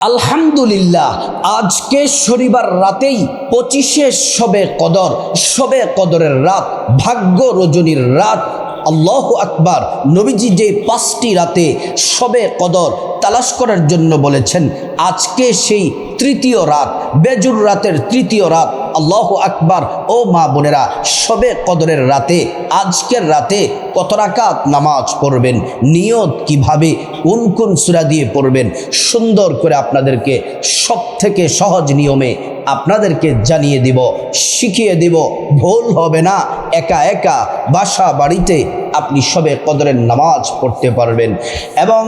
আলহামদুলিল্লাহ, আজকে শনিবার রাতেই 25শে শবে কদরের রাত, ভাগ্য রজনীর রাত। আল্লাহু আকবার। নবীজি যে 5টি রাতে শবে কদর তালাশ করার জন্য বলেছেন, আজকে সেই তৃতীয় রাত, বেজুর রাতের তৃতীয় রাত। আল্লাহু আকবার। ও মা বোনেরা, শবে কদরের রাতে, আজকের রাতে কত রাকাত নামাজ পড়বেন, নিয়ত কিভাবে, কোন কোন সূরা দিয়ে পড়বেন, সুন্দর করে আপনাদেরকে সব থেকে সহজ নিয়মে আপনাদেরকে জানিয়ে দিব, শিখিয়ে দিব। ভুল হবে না। একা একা বাসা বাড়িতে আপনি শবে কদরের নামাজ পড়তে পারবেন। এবং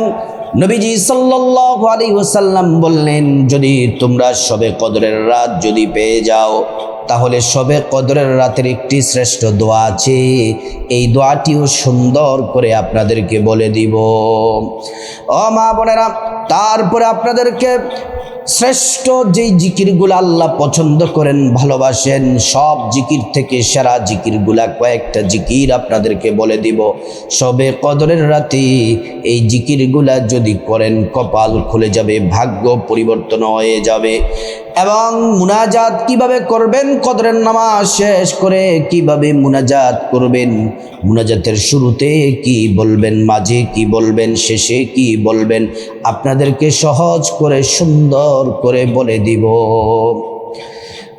নবীজি সাল্লাল্লাহু আলাইহি ওয়াসাল্লাম বললেন, যদি তোমরা শবে কদরের রাত যদি পেয়ে যাও, তাহলে শবে কদরের রাতের একটি শ্রেষ্ঠ দোয়া আছে। এই দোয়াটিও সুন্দর করে আপনাদেরকে বলে দিব। ও মা বোনেরা, তারপরে আপনাদেরকে শ্রেষ্ঠ যেই জিকিরগুলো আল্লাহ পছন্দ করেন, ভালোবাসেন, সব জিকির থেকে সেরা জিকিরগুলা কয়েকটা জিকির আপনাদেরকে বলে দিব। শবে কদরের রাতে এই জিকিরগুলা যদি করেন, কপাল খুলে যাবে, ভাগ্য পরিবর্তন হয়ে যাবে। এবং মুনাজাত কিভাবে করবেন, কদরের নামাজ শেষ করে কিভাবে মুনাজাত করবেন, মুনাজাতের শুরুতে কি বলবেন, মাঝে কি বলবেন, শেষে কি বলবেন, আপনাদেরকে সহজ করে সুন্দর করে বলে দিব।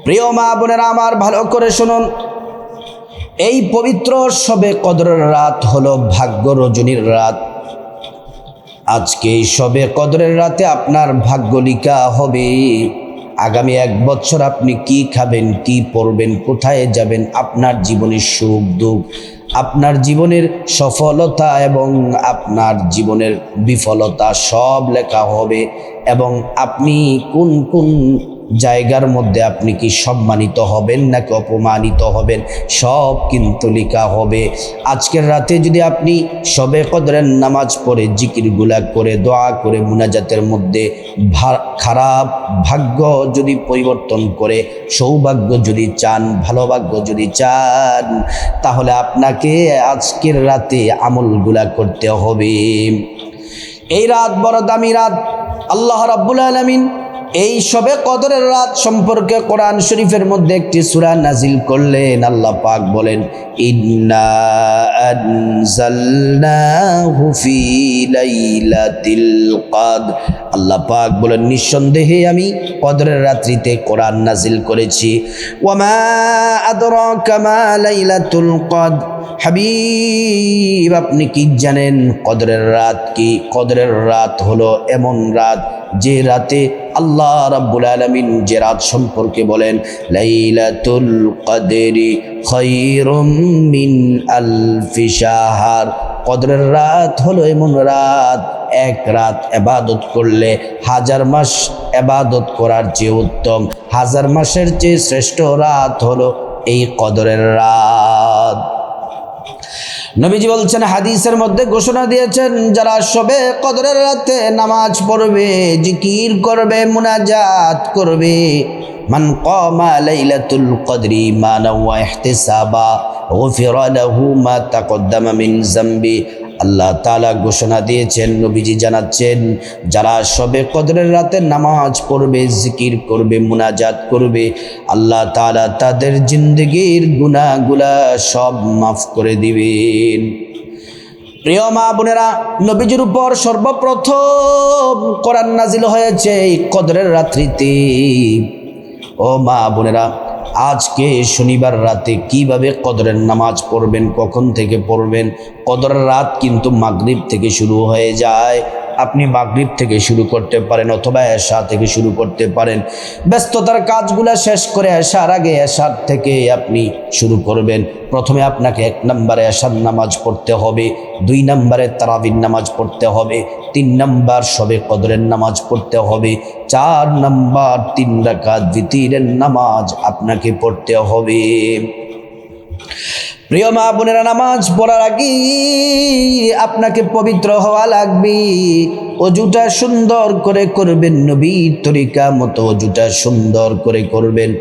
প্রিয় মা বোনেরা আমার, ভালো করে শুনুন। এই পবিত্র শবে কদরের রাত হলো ভাগ্য রজনীর রাত। আজকে এই শবে কদরের রাতে আপনার ভাগ্য লিখা হবে। আগামী 1 বছর আপনি কি খাবেন, কি পরবেন, কোথায় যাবেন, আপনার জীবনের সুখ দুঃখ, আপনার জীবনের সফলতা এবং আপনার জীবনের বিফলতা সব লেখা হবে। এবং আপনি কোন কোন জায়গার মধ্যে আপনি কি সম্মানিত হবেন নাকি অপমানিত হবেন, সব কিন্তু লেখা হবে। আজকের রাতে যদি আপনি শবে কদরের নামাজ পড়ে, জিকিরগুলা করে, দোয়া করে, মুনাজাতের মধ্যে খারাপ ভাগ্য যদি পরিবর্তন করে সৌভাগ্য যদি চান, ভালো ভাগ্য যদি চান, তাহলে আপনাকে আজকের রাতে আমলগুলা করতে হবে। এই রাত বড় দামি রাত। আল্লাহ রাব্বুল আলামিন এই শবে কদরের রাত সম্পর্কে কোরআন শরীফের মধ্যে একটি সূরা নাজিল করলেন। আল্লাহ পাক বলেন, ইন্না আনজালনাহু ফি লাইলাতিল কদর। আল্লাহ পাক বলেন, নিঃসন্দেহে আমি কদরের রাত্রিতে কোরআন নাজিল করেছি। ওয়ামা আদরাকা মা লাইলাতুল কদর। হাবিব, আপনি কি জানেন কদরের রাত কি? কদরের রাত হলো এমন রাত যে রাতে আল্লাহ রাব্বুল আলামিন যে রাত সম্পর্কে বলেন, লাইলাতুল কদরি খায়রুম মিন আলফি শাহর। কদরের রাত হলো এমন রাত, এক রাত ইবাদত করলে 1000 মাস ইবাদত করার চেয়ে উত্তম। 1000 মাসের চেয়ে শ্রেষ্ঠ রাত হলো এই কদরের রাত। নবীজি বলছেন, হাদিসের মধ্যে ঘোষণা দিয়েছেন, যারা শবে কদরের রাতে নামাজ পড়বে, জিকির করবে, মুনাজাত করবে, মান কামা লাইলাতুল কদরি ঈমানান ওয়া ইহতিসাবা গুফিরা লাহু মা তাকদ্দামা মিন যামবি। আল্লাহ তাআলা ঘোষণা দিয়েছেন, নবীজি জানাচ্ছেন, যারা শবে কদরের রাতে নামাজ পড়বে, জিকির করবে, মুনাজাত করবে, আল্লাহ তাআলা তাদের জিন্দেগির গুনাহগুলা সব মাফ করে দিবেন। প্রিয় মা বোনেরা, নবীজির উপর সর্বপ্রথম কোরআন নাজিল হয়েছে এই কদরের রাত্রিতে। ও মা বোনেরা, আজকে শনিবার রাতে কিভাবে কদরের নামাজ পড়বেন, কখন থেকে পড়বেন? কদরের রাত কিন্তু মাগরিব থেকে শুরু হয়ে যায়। আপনি মাগরিব থেকে শুরু করতে পারেন অথবা এশা থেকে শুরু করতে পারেন। ব্যস্ততার কাজগুলা শেষ করে এশার আগে, এশার থেকে আপনি শুরু করবেন। প্রথমে আপনাকে 1 নম্বরে এশার নামাজ পড়তে হবে, 2 নম্বরে তারাবির নামাজ পড়তে হবে, 3 নম্বর শবে কদরের নামাজ পড়তে হবে, 4 নম্বর 3 রাকাত বিতিরের নামাজ আপনাকে পড়তে হবে। প্রিয় মা বোনেরা, নামাজ পড়ার আগে আপনাকে পবিত্র হওয়া লাগবে। অজুটা সুন্দর করে করবেন, নবীর তরিকা মতো অজুটা সুন্দর করে করবেন,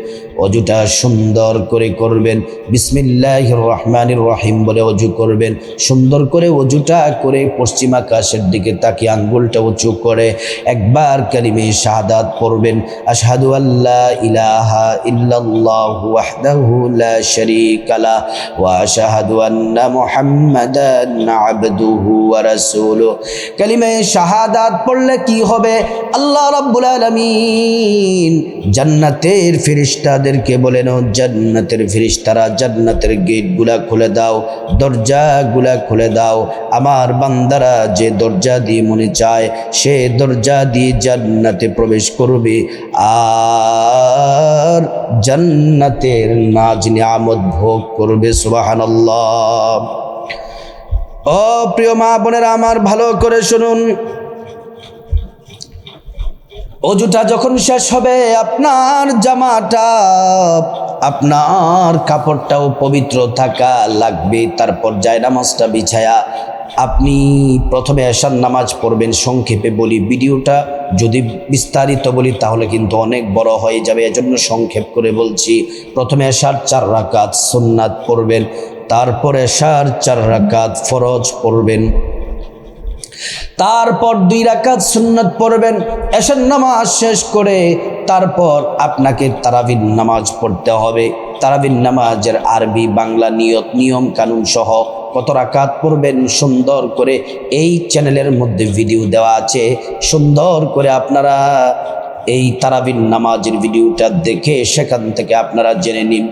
অজুটা সুন্দর করে করবেন। বিসমিল্লাহির রহমানির রহিম বলে অজু করবেন। সুন্দর করে অজুটা করে পশ্চিম আকাশের দিকে তাকিয়ে আঙ্গুলটা উঁচু করে একবার কালিমে শাহাদাত পড়বেন। আশহাদু আল্লা ইলাহা ইল্লাল্লাহু ওয়াহদাহু লা শারীকা লা ওয়া আশহাদু আন্না মুহাম্মাদান আবদুহু ওয়া রাসূলুহু। কালিমে শাহাদাত পড়লে কি হবে? আল্লাহ রাব্বুল আলামিন জান্নাতের ফেরেশতাদেরকে বলেন, ও জান্নাতের ফেরেশতারা, জান্নাতের গেটগুলা খুলে দাও, দরজাগুলা খুলে দাও। আমার বান্দারা যে দরজা দিয়ে মনে চায় সে দরজা দিয়ে জান্নাতে প্রবেশ করবে আর জান্নাতের নাজ নিয়ামত ভোগ করবে। সুবহানাল্লাহ। ও প্রিয় মা বোনেরা আমার, ভালো করে শুনুন। অজুটা যখন শেষ হবে আপনার জামাটা, আপনার কাপড়টাও পবিত্র থাকা লাগবে। তারপর জায়নামাজটা বিছায়া আপনি প্রথমে এশার নামাজ পড়বেন। সংক্ষেপে বলি, ভিডিওটা যদি বিস্তারিত বলি তাহলে কিন্তু অনেক বড় হয়ে যাবে, এজন্য সংক্ষেপ করে বলছি। প্রথমে এশার 4 রাকাত সুন্নাত পড়বেন, তারপর এশার 4 রাকাত ফরজ পড়বেন, তারপর 2 রাকাত সুন্নাত পড়বেন। এশার নামাজ শেষ করে তারপর আপনাকে তারাবির নামাজ পড়তে হবে। তারাবির নামাজের আরবি বাংলা নিয়ত নিয়ম কানুন সহ কত রাকাত পড়বেন সুন্দর করে এই চ্যানেলের মধ্যে ভিডিও দেওয়া আছে। সুন্দর করে আপনারা এই তারাবির নামাজের ভিডিওটা দেখে সেখান থেকে আপনারা জেনে নিন।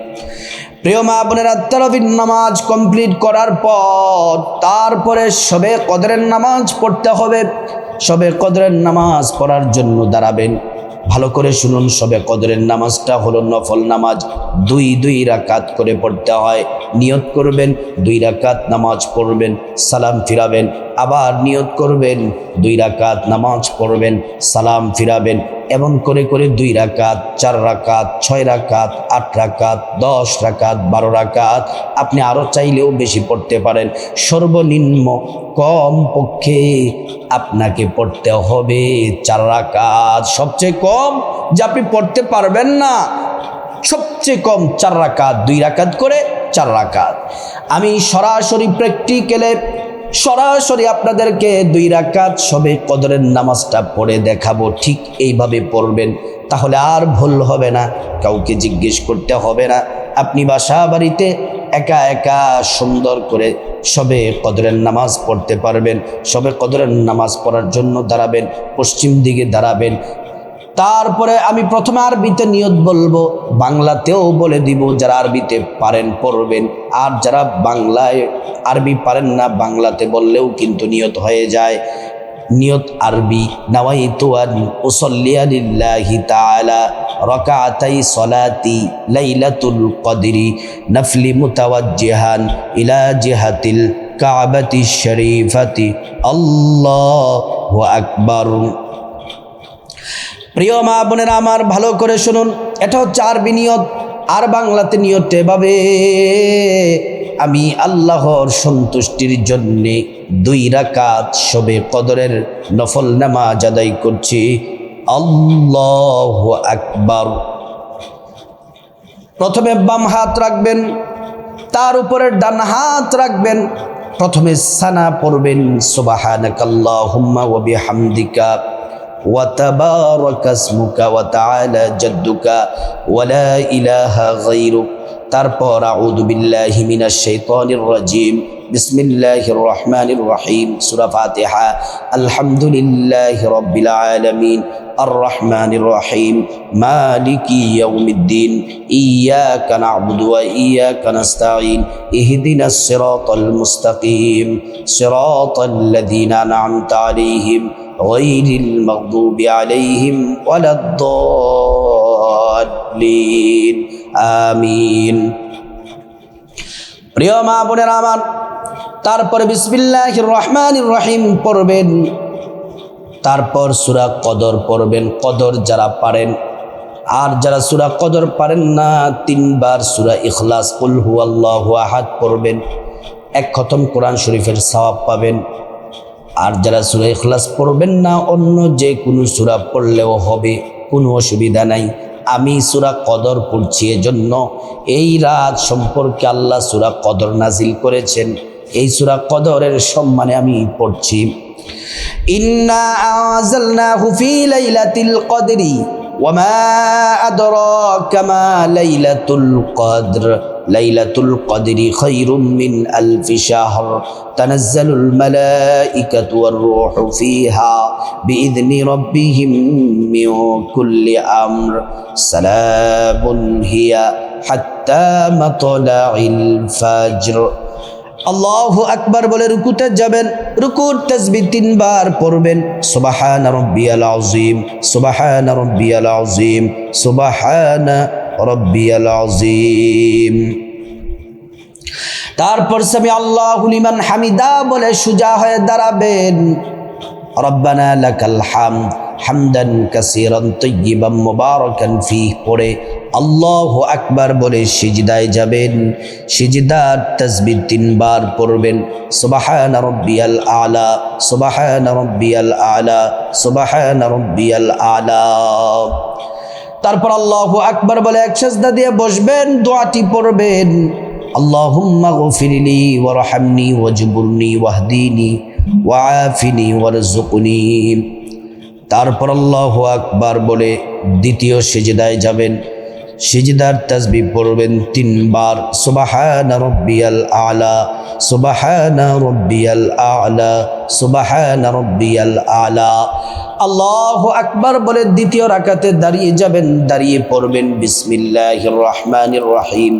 প্রিয় মা বোনেরা, তারাবির নামাজ কমপ্লিট করার পর তারপরে শবে কদরের নামাজ পড়তে হবে। শবে কদরের নামাজ পড়ার জন্য দাঁড়াবেন। ভালো করে শুনুন, শবে কদরের নামাজটা হলো নফল নামাজ, 2 রাকাত করে পড়তে হয়। নিয়ত করবেন 2 রাকাত নামাজ পড়বেন, সালাম ফিরাবেন, আবার নিয়ত করবেন 2 রাকাত নামাজ পড়বেন, সালাম ফিরাবেন। এমন করে করে 2 রাকাত, 4 রাকাত, 6 রাকাত, 8 রাকাত, 10 রাকাত, 12 রাকাত, আপনি আরও চাইলেও বেশি পড়তে পারেন। সর্বনিম্ন কম পক্ষে আপনাকে পড়তে হবে 4 রাকাত। সবচেয়ে কম যে আপনি পড়তে পারবেন না, সবচেয়ে কম 4 রাকাত, 2 রাকাত করে 4 রাকাত। আমি সরাসরি প্র্যাকটিক্যালে সরাসরি আপনাদেরকে 2 রাকাত শবে কদরের নামাজটা পড়ে দেখাবো। ঠিক এইভাবে পড়বেন, তাহলে আর ভুল হবে না, কাউকে জিজ্ঞেস করতে হবে না। আপনি বাসা বাড়িতে একা একা সুন্দর করে শবে কদরের নামাজ পড়তে পারবেন। শবে কদরের নামাজ পড়ার জন্য দাঁড়াবেন, পশ্চিম দিকে দাঁড়াবেন। তারপরে আমি প্রথমে আরবিতে নিয়ত বলবো, বাংলাতেও বলে দিব। যারা আরবিতে পারেন পড়বেন, আর যারা বাংলায় আরবি পারেন না বাংলাতে বললেও কিন্তু নিয়ত হয়ে যায়। নিয়ত আরবি, নাওয়াইতু আন উসাল্লিয়া লিল্লাহি তাআলা রাকাতাই সলাতি লাইলাতুল কদরি নফলি মুতাওয়াজ্জিহান ইলা জিহাতিল কাবাতি শরীফাতি আল্লাহু আকবার। প্রিয় মা বোনেরা আমার, ভালো করে শুনুন। এটা হচ্ছে আরবি নিয়ত, আর বাংলাতে নিয়ত এভাবে, আমি আল্লাহর সন্তুষ্টির জন্যে 2 রাকাত শবে কদরের নফল নামাজ আদায় করছি। আল্লাহু আকবার। প্রথমে বাম হাত রাখবেন, তার উপরে ডান হাত রাখবেন। প্রথমে সানা পড়বেন, সুবহানাকাল্লাহুম্মা ওয়া বিহামদিকা ওয়া তাবারাকা ইসমুকা ওয়া তাআলা জাদ্দুকা ওয়া লা ইলাহা গায়রুক। তারপর আউযু বিল্লাহি মিনাশ শাইতানির রাজিম, বিসমিল্লাহির রহমানির রহিম, সূরা ফাতিহা। আলহামদুলিল্লাহি রাব্বিল আলামিন আর রহমানির রহিম মালিকি ইয়াউমিদ্দিন ইয়্যাকা না'বুদু ওয়া ইয়্যাকা নাস্তাঈন ইহদিনাস সিরাতাল মুস্তাকিম সিরাতাল লাযীনা আন'আমতা আলাইহিম গায়রিল মাগদুবি আলাইহিম ওয়ালাদ-দাল্লিন। আমিন। প্রিয় মা বোনেরা আমার, তারপরে বিসমিল্লাহির রহমানির রহিম পড়বেন, তারপর সূরা কদর পড়বেন। কদর যারা পারেন, আর যারা সূরা কদর পারেন না 3 বার সূরা ইখলাস কুল হুয়াল্লাহু আহাদ পড়বেন। 1 খতম কোরআন শরীফের সওয়াব পাবেন। আর যারা সূরা ইখলাস পড়বেন না, অন্য যে কোনো সূরা পড়লেও হবে, কোনো অসুবিধা নাই। আমি সূরা কদর পড়ছি, এজন্য এই রাত সম্পর্কে আল্লাহ সূরা কদর নাজিল করেছেন, এই সূরা কদরের সম্মানে আমি পড়ছি। ইন্না আনজালনাহু ফি লাইলাতিল কদরি ওয়া মা আদরাকা মা লাইলাতুল কদর লাইলাতুল কদরি খায়রুম মিন আলফি শাহর তানাজ্জালুল মালাইকাতু ওয়ার রূহু ফিহা বিইذনি রাব্বিহিম মিন কুল্লি আমর সালামুন হিয়া হাত্তা মাতলাইল ফাজর। আল্লাহু আকবার বলে রুকুতে যাবেন, রুকুর তাসবিহ 3 বার পড়বেন, সুবহান রাব্বিয়াল আযীম, সুবহান রাব্বিয়াল আযীম, সুবহান রাব্বিয়াল আযীম। তারপর সামি আল্লাহু লিমান হামিদা বলে সোজা হয়ে দাঁড়াবেন, রব্বানা লাকাল হামদ হামদান কাসীরান তাইয়িবান মুবারাকান ফীহি পড়ে আল্লাহু আকবার বলে সিজদায় যাবেন। সিজদার তাসবিহ 3 বার পড়বেন, সুবহান রাব্বিয়াল আলা, সুবহান রাব্বিয়াল আলা, সুবহান রাব্বিয়াল আলা। তারপর আল্লাহু আকবার বলে এক সিজদা দিয়ে বসবেন, দোয়াটি পড়বেন, আল্লাহুম্মা গফিরলি ওয়ারহামনি ওয়াজবুরনি ওয়াহদিনি ওয়াআফিনি ওয়ারযুকনি। তারপর আল্লাহু আকবার বলে দ্বিতীয় সিজদায় যাবেন, সিজদার তাসবিহ পড়বেন 3 বার, সুবহান রাব্বিয়াল আলা, সুবহান রাব্বিয়াল আলা, সুবহান রাব্বিয়াল আলা। আল্লাহু আকবার বলে দ্বিতীয় রাকাতে দাঁড়িয়ে যাবেন, দাঁড়িয়ে পড়বেন বিসমিল্লাহির রহমানির রহিম,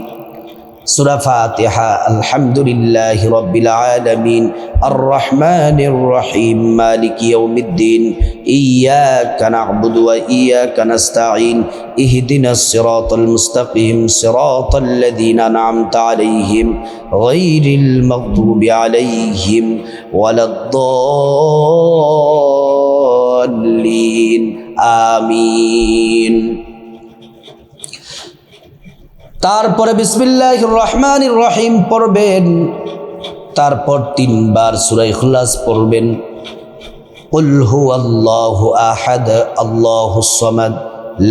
সূরা ফাতিহা, আলহামদুলিল্লাহি রাব্বিল আলামিন, আর রহমানির রহিম, মালিকি ইয়াউমিদ্দিন, ইয়্যাকা না'বুদু ওয়া ইয়্যাকা নাস্তাঈন, ইহদিনাস সিরাতাল মুস্তাকিম, সিরাতাল লাযীনা আন'আমতা আলাইহিম, গায়রিল মাগদুবি আলাইহিম ওয়ালাদ-দাল্লিন, আমিন। তারপরে বিসমিল্লাহির রহমানির রহিম পড়বেন, তারপর 3 বার সূরা ইখলাস পড়বেন, কুল হুয়াল্লাহু আহাদ আল্লাহুস সামাদ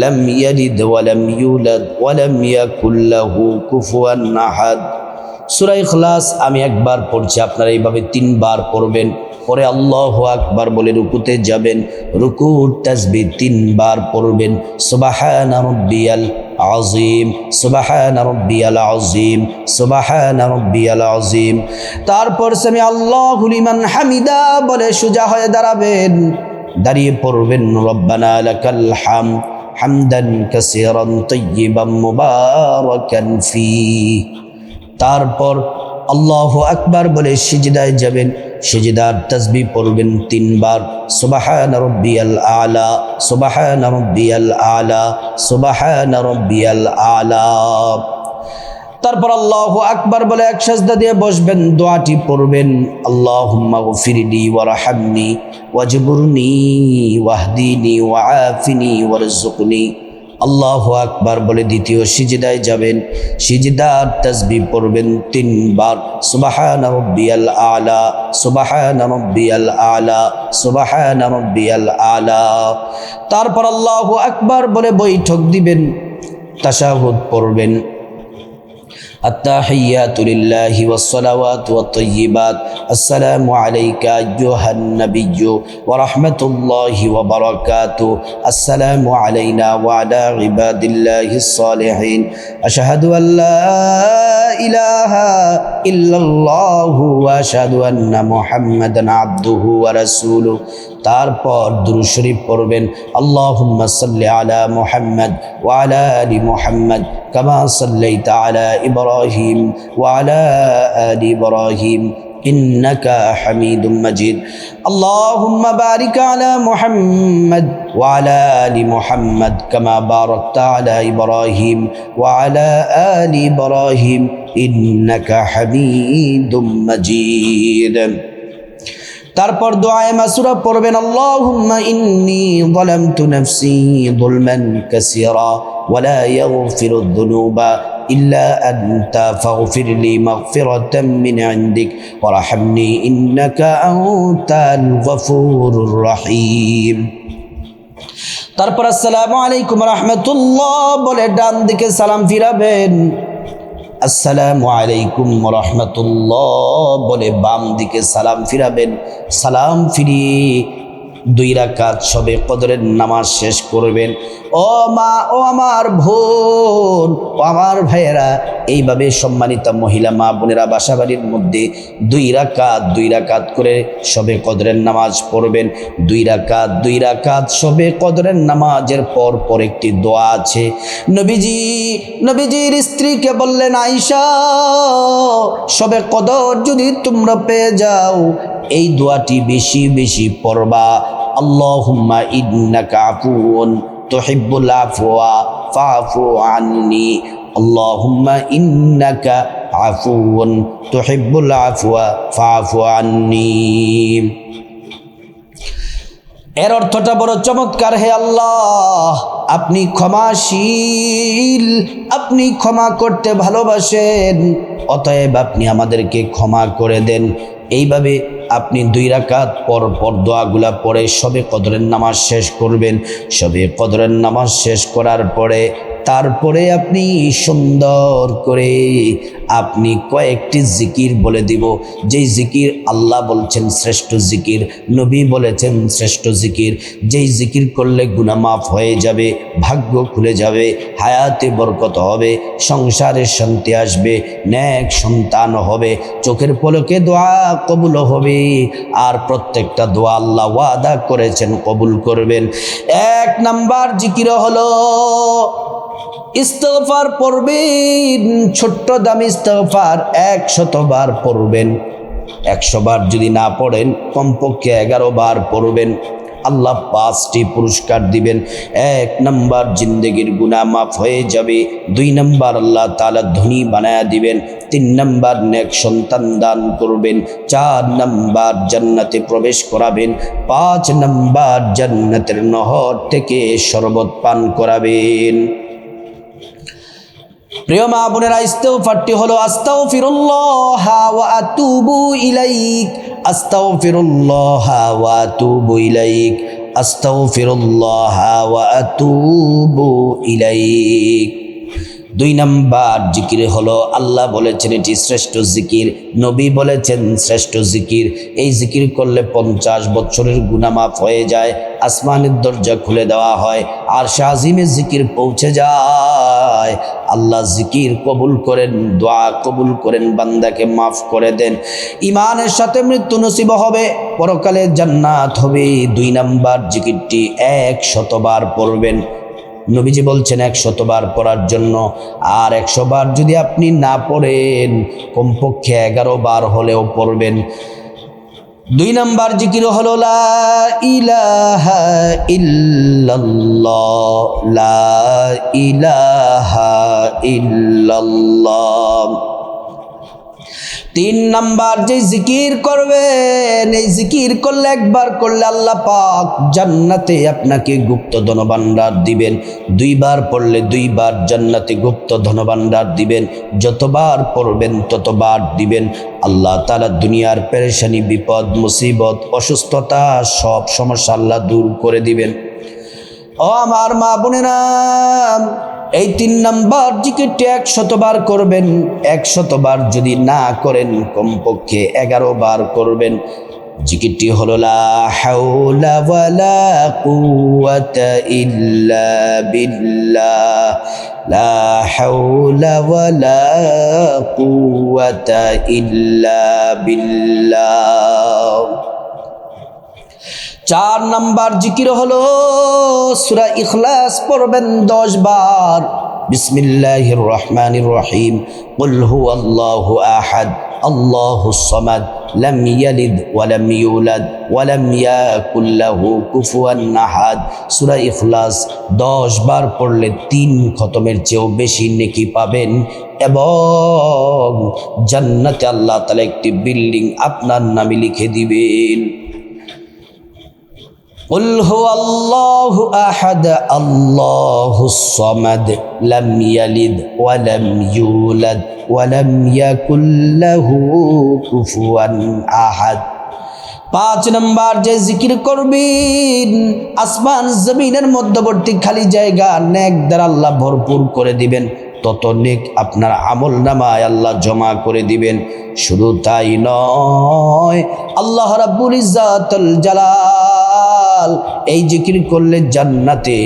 লাম ইয়ালিদ ওয়া লাম ইউলাদ ওয়া লাম ইয়াকুল লাহু কুফুয়ান আহাদ। সূরা ইখলাস আমি একবার পড়ছি, আপনারা এইভাবে 3 বার পড়বেন, পরে আল্লাহু আকবার বলে রুকুতে যাবেন, রুকুর তাসবিহ 3 বার পড়বেন, সুবহান রাব্বিয়াল আযীম, সুবহান রাব্বিয়াল আযীম, সুবহান রাব্বিয়াল আযীম। তারপর সামি আল্লাহু লিমান হামিদা বলে সোজা হয়ে দাঁড়াবেন, দাঁড়িয়ে পড়বেন, রব্বানা লাকাল হামদ হামদান কাসীরান তাইয়িবান মুবারাকান ফীহি। তারপর আল্লাহু আকবার বলে সিজদায় যাবেন, সিজদার তাসবিহ পড়বেন 3 বার, সুবহান রাব্বিয়াল আলা, সুবহান রাব্বিয়াল আলা, সুবহান রাব্বিয়াল আলা। তারপর আল্লাহু আকবার বলে এক সিজদা দিয়ে বসবেন, দোয়াটি পড়বেন, আল্লাহুম্মা গফিরলি ওয়ারহামনি ওয়াজবুরনি ওয়াহদিনি ওয়াআফিনি ওয়ারযুকনি। আল্লাহু আকবার বলে দ্বিতীয় সিজদায় যাবেন, সিজদার তাসবিহ পড়বেন 3 বার, সুবহান রাব্বিয়াল আলা, সুবহান রাব্বিয়াল আলা, সুবহান রাব্বিয়াল আলা। তারপর আল্লাহু আকবার বলে বৈঠক দিবেন, তাশাহুদ পড়বেন, আত্তাহিয়াতু লিল্লাহি ওয়াস-সালাওয়াতু ওয়াত-তাইয়্যিবাত, আসসালামু আলাইকা আইয়ুহান নাবিয়্যু ওয়া রাহমাতুল্লাহি ওয়া বারাকাতুহু, আসসালামু আলাইনা ওয়া আলা ইবাদিল্লাহিস সালিহিন, আশহাদু আল্লা ইলাহা ইল্লাল্লাহু ওয়া আশহাদু আন্না মুহাম্মাদান আবদুহু ওয়া রাসূলুহু। তারপর দুরূদ শরীফ পড়বেন, আল্লাহুম্মা সাল্লি আলা মুহাম্মাদ ওয়া আলা আলি মুহাম্মাদ কামা সাল্লাইতা আলা ইব্রাহিম ওয়া আলা আলি ইব্রাহিম ইন্নাকা হামিদুম মাজিদ। আল্লাহুম্মা বারিক আলা মুহাম্মাদ ওয়া আলা আলি মুহাম্মাদ কামা বারাকতা আলা ইব্রাহিম ওয়া আলা আলি ইব্রাহিম ইন্নাকা হামিদুম মাজিদ। তারপর দোয়ায়ে মাসুরা পড়বেন, আল্লাহুম্মা ইন্নী যালামতু নাফসি যুলমান কাসীরা ওয়া লা ইয়াগফিরুয যুনুবা إلا أنت فاغفر لي مغفرة من عندك وارحمني إنك أنت الغفور الرحيم তারপর আসসালামু আলাইকুম রাহমাতুল্লাহ বলে ডান দিকে সালাম ফিরাবেন আসসালামু আলাইকুম রাহমাতুল্লাহ বলে বাম দিকে সালাম ফিরাবেন সালাম ফিরিয়ে 2 রাকাত শবে কদরের নামাজ শেষ করবেন ও মা ও আমার বোন ও আমার ভাইয়েরা এইভাবে সম্মানিত মহিলা মা বোনেরা বাসাবাড়ির মধ্যে 2 রাকাত করে শবে কদরের নামাজ পড়বেন 2 রাকাত শবে কদরের নামাজের পর একটি দোয়া আছে নবীজির স্ত্রীকে বললেন আয়েশা শবে কদর যদি তোমরা পেয়ে যাও এই দোয়াটি বেশি বেশি পড়বা আল্লাহুম্মা ইন্নাকা আফুউন তুহিব্বুল আফওয়া ফাফু আন্নি আল্লাহুম্মা ইন্নাকা আফুউন তুহিব্বুল আফওয়া ফাফু আন্নি এর অর্থটা বড় চমৎকার হে আল্লাহ আপনি ক্ষমাশীল আপনি ক্ষমা করতে ভালোবাসেন অতএব আপনি আমাদেরকে ক্ষমা করে দেন এইভাবে আপনি 2 রাকাত পর দোয়াগুলা পড়ে শবে কদরের নামাজ শেষ করবেন শবে কদরের নামাজ শেষ করার পরে তারপরে আপনি সুন্দর করে আপনি কয়েকটি জিকির বলে দিব যেই জিকির আল্লাহ বলছেন শ্রেষ্ঠ জিকির নবী বলেছেন শ্রেষ্ঠ জিকির যেই জিকির করলে গুনাহ মাফ হয়ে যাবে ভাগ্য খুলে যাবে হায়াতে বরকত হবে সংসারে শান্তি আসবে নেক সন্তান হবে চোখের পলকে দোয়া কবুল হবে আর প্রত্যেকটা দোয়া আল্লাহ ওয়াদা করেছেন কবুল করবেন 1 নাম্বার জিকির হলো ইস্তিগফার পড়বেন ছোট্ট দামি ইস্তিগফার 100 বার পড়বেন 100 বার যদি না পড়েন কমপক্ষে 11 বার পড়বেন আল্লাহ 5টি পুরস্কার দিবেন 1 নাম্বার জিন্দেগির গুনাহ মাফ হয়ে যাবে 2 নাম্বার আল্লাহ তাআলা ধনী বানায়া দিবেন 3 নাম্বার নেক সন্তান দান করবেন 4 নাম্বার জান্নাতে প্রবেশ করাবেন 5 নাম্বার জান্নাতের নহর থেকে শরবত পান করাবেন প্রিয় মা বোনেরা ইস্তিগফারটি হলো আস্তাগফিরুল্লাহ ওয়া আতুবু ইলাইক আস্তাগফিরুল্লাহ ওয়া আতুবু ইলাইক আস্তাগফিরুল্লাহ ওয়া আতুবু ইলাইক 2 নাম্বার জিকির হলো আল্লাহ বলেছেন এটি শ্রেষ্ঠ জিকির নবী বলেছেন শ্রেষ্ঠ জিকির এই জিকির করলে 50 বছরের গুনাহ মাফ হয়ে যায় আসমানের দরজা খুলে দেওয়া হয় আর শাজিমে জিকির পৌঁছে যায় আল্লাহ জিকির কবুল করেন দোয়া কবুল করেন বান্দাকে মাফ করে দেন ঈমানের সাথে মৃত্যু নসিব হবে পরকালে জান্নাত হবে 2 নাম্বার জিকিরটি 100 বার পড়বেন নবীজি বলছেন 100 বার পড়ার জন্য আর 100 বার যদি আপনি না পড়েন কমপক্ষে 11 বার হলেও পড়বেন 2 নাম্বার জিকির হলো লা ইলাহা ইল্লাল্লাহ লা ইলাহা ইল্লাল্লাহ 3 নাম্বার যে জিকির করবেন এই জিকির করলে একবার করলে আল্লাহ পাক জান্নাতে আপনাকে গুপ্ত ধনভাণ্ডার দিবেন 2 বার পড়লে 2 বার জান্নাতে গুপ্ত ধনভাণ্ডার দিবেন যতবার পড়বেন ততবার দিবেন আল্লাহ তাআলা দুনিয়ার পেরেশানি বিপদ মুসিবত অসুস্থতা সব সমস্যা আল্লাহ দূর করে দিবেন ও আমার মা বোনেরা এই 3 নাম্বার জিকিরটি 100 বার করবেন 100 বার যদি না করেন কমপক্ষে 11 বার করবেন জিকিরটি হলো লা হাওলা ওয়ালা কুওয়াতা ইল্লা বিল্লাহ লা হাওলা ওয়ালা কুওয়াতা ইল্লা বিল্লাহ 4 নাম্বার জিকির হলো সূরা ইখলাস পড়বেন 10 বার বিসমিল্লাহির রহমানির রহিম কুল হুয়াল্লাহু আহাদ আল্লাহুস সামাদ লাম ইয়ালিদ ওয়া লাম ইউলাদ ওয়া লাম ইয়াকুল লাহু কুফুয়ান আহাদ সূরা ইখলাস 10 বার পড়লে 3 খতমের চেয়েও বেশি নেকি পাবেন এবং জান্নাতে আল্লাহ তাআলা একটি বিল্ডিং আপনার নামে লিখে দিবেন قل هو الله أحد الله الصمد لم يلد ولم يولد ولم يكن له كفوا أحد। 5 নম্বর যে জিকির করবেন, আসমান জমিনের মধ্যবর্তী খালি জায়গা নেক দ্বারা আল্লাহ ভরপুর করে দিবেন, তত নেক আপনার আমল নামায় আল্লাহ জমা করে দিবেন। শুধু তাই নয়, আল্লাহ রাব্বুল ইজ্জাতুল জালাল এই জিকির করলে জান্নাতে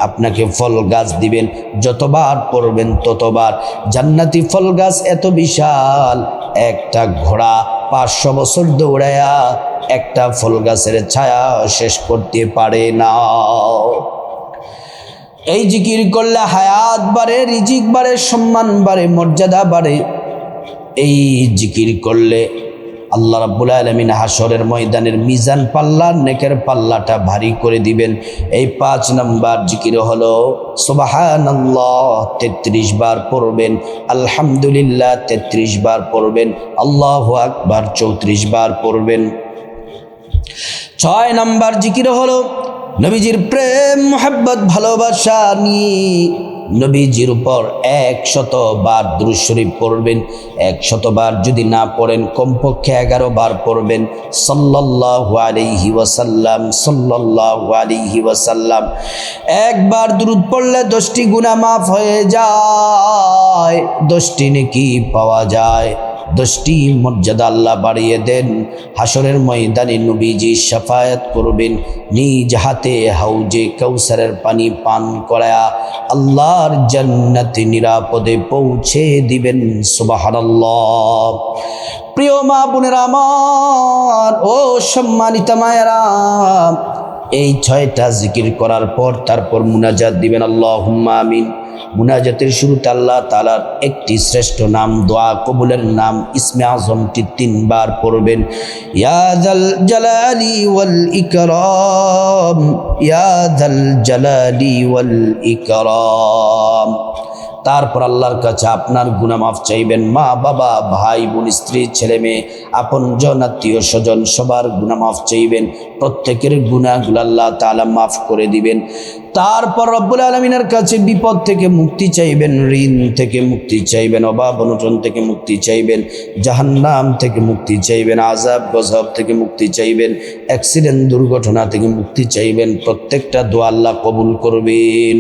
আপনাকে ফল গাছ দিবেন, যতবার পড়বেন ততবার। জান্নাতি ফল গাছ এত বিশাল, একটা ঘোড়া 500 বছর দৌড়ায়া একটা ফল গাছের ছায়া শেষ করতে পারে না। এই জিকির করলে হায়াত বাড়ে, রিজিক বাড়ে, সম্মান বাড়ে, মর্যাদা বাড়ে। এই জিকির করলে আল্লাহ রাব্বুল আলামিন হাসরের ময়দানের মিজান পাল্লা, নেকের পাল্লাটা ভারী করে দিবেন। এই 5 নম্বর জিকির হলো সুবহানাল্লাহ 33 বার পড়বেন, আলহামদুলিল্লাহ 33 বার পড়বেন, আল্লাহু আকবার 34 বার পড়বেন। 6 নম্বর জিকির হলো নবীজির প্রেম, মোহাব্বত, ভালোবাসা নিয়ে নবীজির উপর 100 বার দুরূদ শরীফ পড়বেন। 100 বার যদি না পড়েন, কমপক্ষে 11 বার পড়বেন সাল্লাল্লাহু আলাইহি ওয়াসাল্লাম, সাল্লাল্লাহু আলাইহি ওয়াসাল্লাম। একবার দুরূদ পড়লে 10টি গুনাহ মাফ হয়ে যায়, 10টি নেকি পাওয়া যায়, 10টি মর্যাদা আল্লাহ বাড়িয়ে দেন। হাসরের ময়দানে নবীজি শাফায়াত করবেন, নিজ হাতে হাউজে কাউসারের পানি পান করায়া আল্লাহর জান্নাতে নিরাপদে পৌঁছে দিবেন। সুবহানাল্লাহ। প্রিয় মা বোনেরা আমার, ও সম্মানিত মায়েরা, এই 6টা জিকির করার পর তারপর মুনাজাত দিবেন, আল্লাহুম্মা আমিন। মুনাজাতের শুরুতে আল্লাহ তাআলার একটি শ্রেষ্ঠ নাম, দোয়া কবুলের নাম ইসমে আজমটি 3 বার পড়বেন, ইয়া যাল জালালি ওয়াল ইকরাম, ইয়া যাল জালালি ওয়াল ইকরাম। তারপর আল্লাহর কাছে আপনার গুনাহ মাফ চাইবেন। মা বাবা, ভাই বোন, স্ত্রী, ছেলে মেয়ে, আপনজন, আত্মীয় স্বজন সবার গুনাহ মাফ চাইবেন। প্রত্যেকের গুনাহগুলো আল্লাহ তাআলা মাফ করে দিবেন। তারপর রব্বুল আলামিনের কাছে বিপদ থেকে মুক্তি চাইবেন, ঋণ থেকে মুক্তি চাইবেন, অভাব অনটন থেকে মুক্তি চাইবেন, জাহান্নাম থেকে মুক্তি চাইবেন, আযাব গজব থেকে মুক্তি চাইবেন, অ্যাক্সিডেন্ট দুর্ঘটনা থেকে মুক্তি চাইবেন। প্রত্যেকটা দোয়া আল্লাহ কবুল করবেন।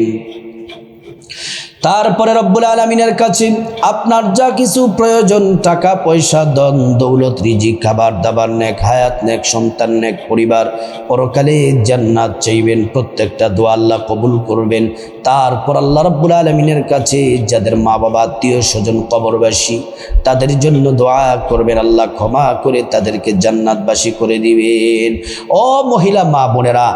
তারপরে রব্বুল আলামিনের কাছে আপনার যা কিছু প্রয়োজন, টাকা পয়সা, ধন দৌলত, রিজিক, খাবার দাবার, নেক হায়াত, নেক সন্তান, নেক পরিবার, পরকালে জান্নাত চাইবেন। প্রত্যেকটা দোয়া আল্লাহ কবুল করবেন। তারপর আল্লাহ রব্বুল আলামিনের কাছে যাদের মা বাবা, আত্মীয় স্বজন কবরবাসী, তাদের জন্য দোয়া করবেন, আল্লাহ ক্ষমা করে তাদেরকে জান্নাতবাসী করে দিবেন। ও মহিলা মা বোনেরা,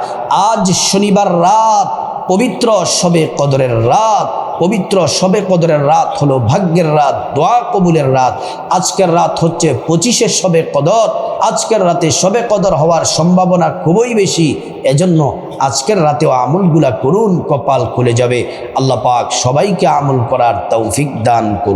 আজ শনিবার রাত, পবিত্র শবে কদরের রাত। পবিত্র শবে কদরের রাত হলো ভাগ্যের রাত, দোয়া কবুলের রাত। আজকের রাত হচ্ছে 25শে শবে কদর। আজকের রাতে শবে কদর হওয়ার সম্ভাবনা খুবই বেশি, এজন্য আজকের রাতেও আমলগুলা করুন, কপাল খুলে যাবে। আল্লাহ পাক সবাইকে আমল করার তৌফিক দান করুন।